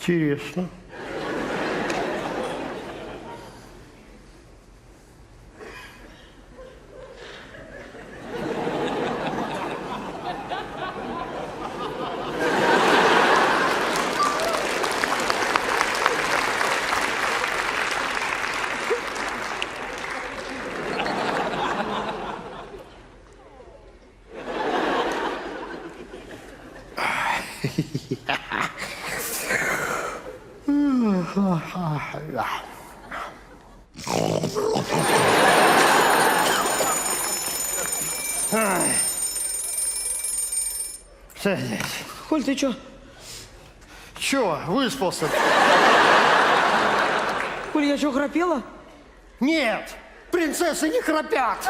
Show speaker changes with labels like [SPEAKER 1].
[SPEAKER 1] Интересно. Садись.
[SPEAKER 2] Коль, ты чё?
[SPEAKER 1] Чё, выспался?
[SPEAKER 2] Коль, я чё, храпела?
[SPEAKER 1] Нет, принцессы не храпят.